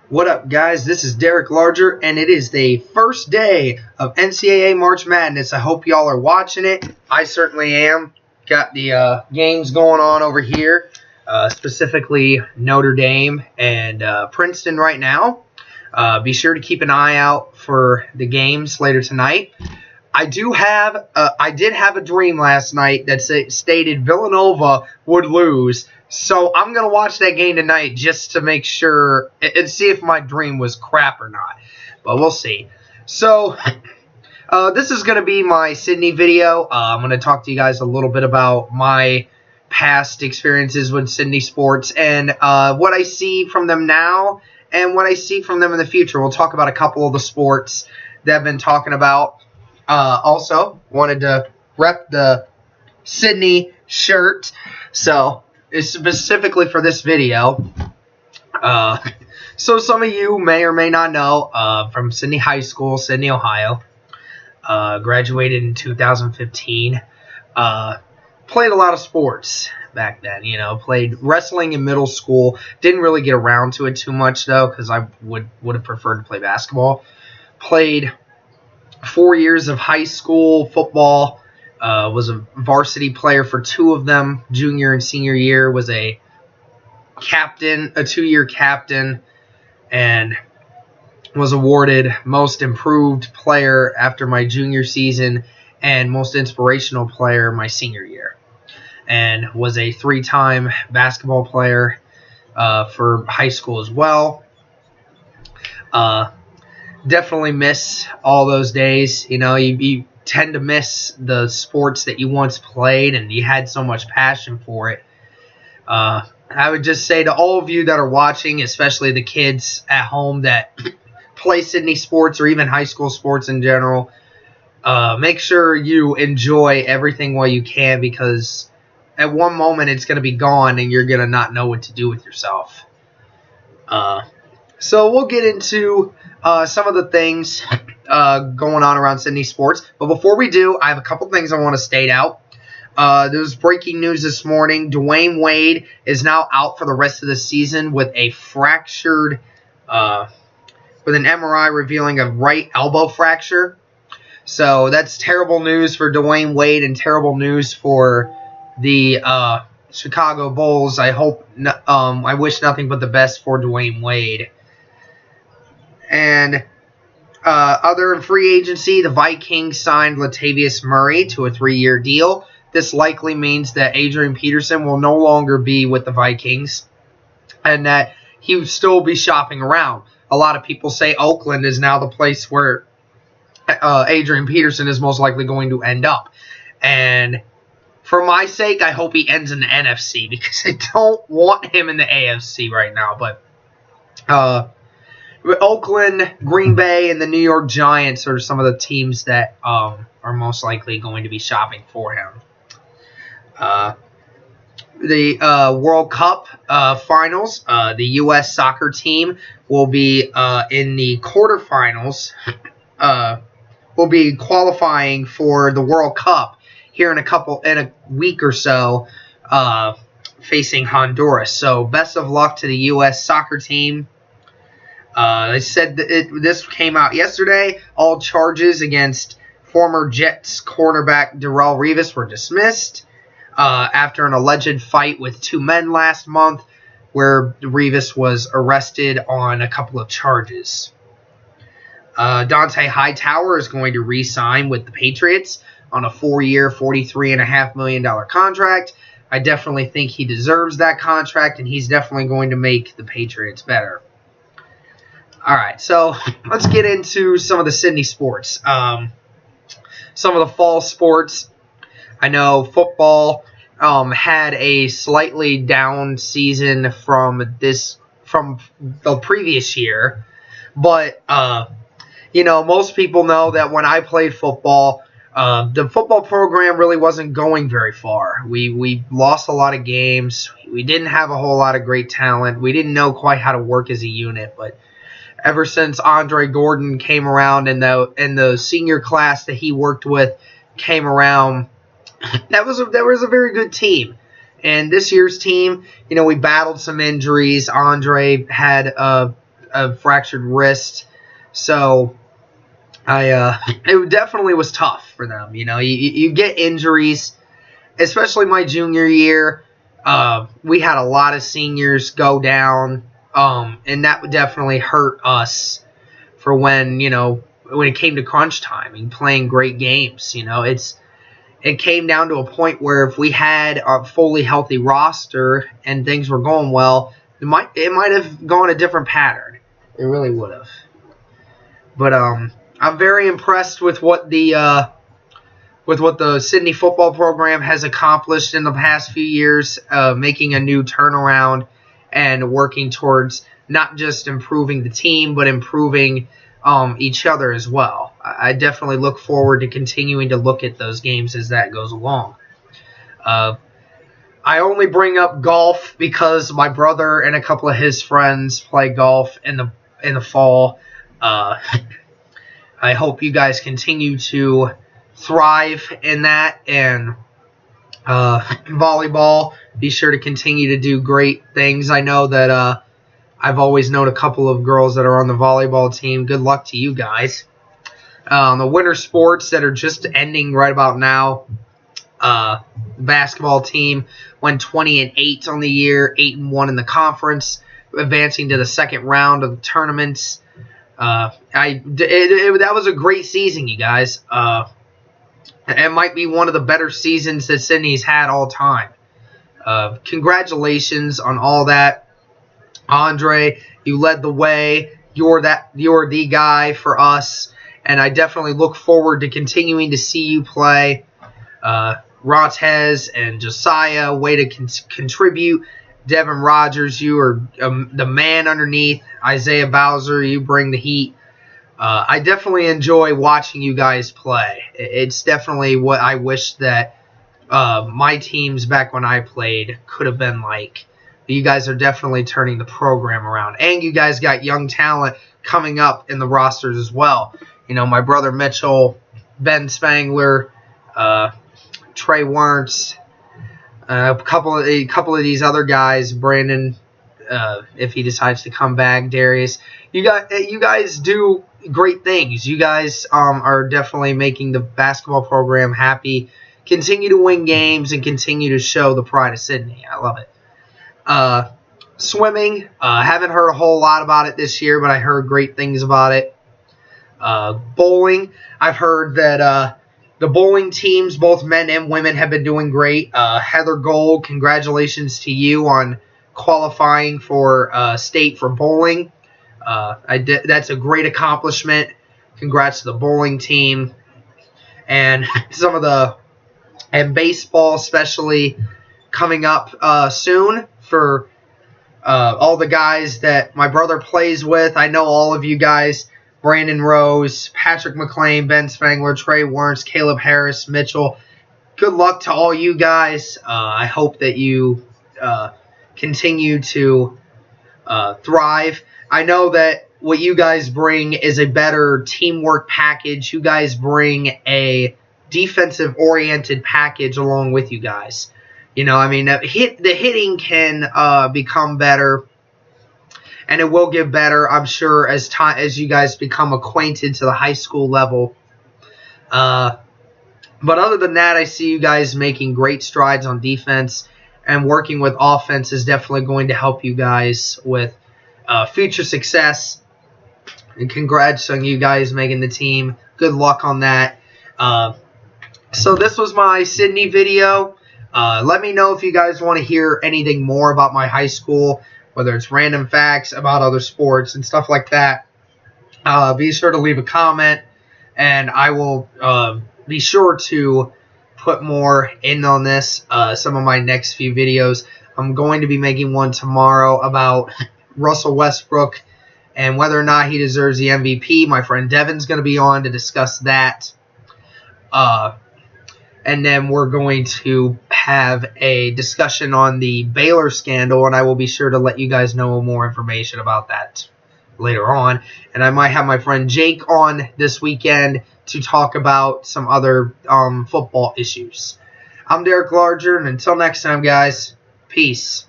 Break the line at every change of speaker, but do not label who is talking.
What up, guys? This is Derek Larger, and it is the first day of NCAA March Madness. I hope y'all are watching it. I certainly am. Got the games going on over here, specifically Notre Dame and Princeton right now. Be sure to keep an eye out for the games later tonight. I did have a dream last night that stated Villanova would lose. So I'm going to watch that game tonight just to make sure and see if my dream was crap or not. But we'll see. So this is going to be my Sidney video. I'm going to talk to you guys a little bit about my past experiences with Sidney Sports and what I see from them now and what I see from them in the future. We'll talk about a couple of the sports that I've been talking about. Also, wanted to rep the Sidney shirt. So it's specifically for this video. So some of you may or may not know from Sidney High School, Sidney, Ohio. Graduated in 2015. Played a lot of sports back then. Played wrestling in middle school. Didn't really get around to it too much though, because I would have preferred to play basketball. Played 4 years of high school football. Was a varsity player for 2 of them, junior and senior year. Was a captain, a 2-year captain, and was awarded most improved player after my junior season and most inspirational player my senior year. And was a 3-time basketball player for high school as well. Definitely miss all those days. You tend to miss the sports that you once played and you had so much passion for it. I would just say to all of you that are watching, especially the kids at home that play Sidney sports or even high school sports in general, make sure you enjoy everything while you can, because at one moment it's going to be gone and you're going to not know what to do with yourself. So we'll get into some of the things going on around Sidney Sports. But before we do, I have a couple things I want to state out. There's breaking news this morning. Dwayne Wade is now out for the rest of the season with a fractured, with an MRI revealing a right elbow fracture. So that's terrible news for Dwayne Wade and terrible news for the Chicago Bulls. I wish nothing but the best for Dwayne Wade. And other in free agency, the Vikings signed Latavius Murray to a 3-year deal. This likely means that Adrian Peterson will no longer be with the Vikings and that he will still be shopping around. A lot of people say Oakland is now the place where Adrian Peterson is most likely going to end up. And for my sake, I hope he ends in the NFC, because I don't want him in the AFC right now. But Oakland, Green Bay, and the New York Giants are some of the teams that are most likely going to be shopping for him. The World Cup finals, the U.S. soccer team will be in the quarterfinals. Will be qualifying for the World Cup here in a week or so, facing Honduras. So best of luck to the U.S. soccer team. They said that this came out yesterday. All charges against former Jets cornerback Darrelle Revis were dismissed after an alleged fight with 2 men last month, where Revis was arrested on a couple of charges. Dante Hightower is going to re-sign with the Patriots on a 4-year, $43.5 million contract. I definitely think he deserves that contract, and he's definitely going to make the Patriots better. All right, so let's get into some of the Sidney sports. Some of the fall sports. I know football had a slightly down season from the previous year, but most people know that when I played football, the football program really wasn't going very far. We lost a lot of games. We didn't have a whole lot of great talent. We didn't know quite how to work as a unit, but ever since Andre Gordon came around and the senior class that he worked with came around, that was a very good team. And this year's team, we battled some injuries. Andre had a fractured wrist. So it definitely was tough for them. You get injuries, especially my junior year. We had a lot of seniors go down, and that would definitely hurt us for when it came to crunch time and playing great games. It came down to a point where if we had a fully healthy roster and things were going well, it might have gone a different pattern. It really would have. But I'm very impressed with what the Sidney football program has accomplished in the past few years, making a new turnaround and working towards not just improving the team, but improving each other as well. I definitely look forward to continuing to look at those games as that goes along. I only bring up golf because my brother and a couple of his friends play golf in the fall. I hope you guys continue to thrive in that, and volleyball, be sure to continue to do great things. I know that I've always known a couple of girls that are on the volleyball team. Good luck to you guys. The winter sports that are just ending right about now, the basketball team went 20-8 on the year, 8-1 in the conference, advancing to the second round of the tournaments. That was a great season, you guys. It might be one of the better seasons that Sidney's had all time. Congratulations on all that. Andre, you led the way. You're the guy for us, and I definitely look forward to continuing to see you play. Rontez and Josiah, way to contribute. Devin Rogers, you are the man underneath. Isaiah Bowser, you bring the heat. I definitely enjoy watching you guys play. It's definitely what I wish that my teams back when I played could have been like. You guys are definitely turning the program around. And you guys got young talent coming up in the rosters as well. My brother Mitchell, Ben Spangler, Trey Wernz, a couple of these other guys, Brandon, if he decides to come back, Darius. You guys do great things. You guys are definitely making the basketball program happy. Continue to win games and continue to show the pride of Sidney. I love it. Swimming, haven't heard a whole lot about it this year, but I heard great things about it. Bowling, I've heard that the bowling teams, both men and women, have been doing great. Heather Gold, congratulations to you on qualifying for state for bowling. That's a great accomplishment. Congrats to the bowling team. And and baseball, especially coming up soon for all the guys that my brother plays with. I know all of you guys. Brandon Rose, Patrick McLean, Ben Spangler, Trey Wernz, Caleb Harris, Mitchell. Good luck to all you guys. I hope that you continue to thrive. I know that what you guys bring is a better teamwork package. You guys bring a defensive-oriented package along with you guys. The hitting can become better. And it will get better, I'm sure, as you guys become acquainted to the high school level. But other than that, I see you guys making great strides on defense, and working with offense is definitely going to help you guys with future success. And congrats on you guys making the team. Good luck on that. So this was my Sidney video. Let me know if you guys want to hear anything more about my high school, whether it's random facts about other sports and stuff like that. Be sure to leave a comment, and I will be sure to put more in on this, some of my next few videos. I'm going to be making one tomorrow about Russell Westbrook and whether or not he deserves the MVP. My friend Devin's going to be on to discuss that. And then we're going to have a discussion on the Baylor scandal, and I will be sure to let you guys know more information about that later on. And I might have my friend Jake on this weekend to talk about some other football issues. I'm Derek Larger, and until next time, guys, peace.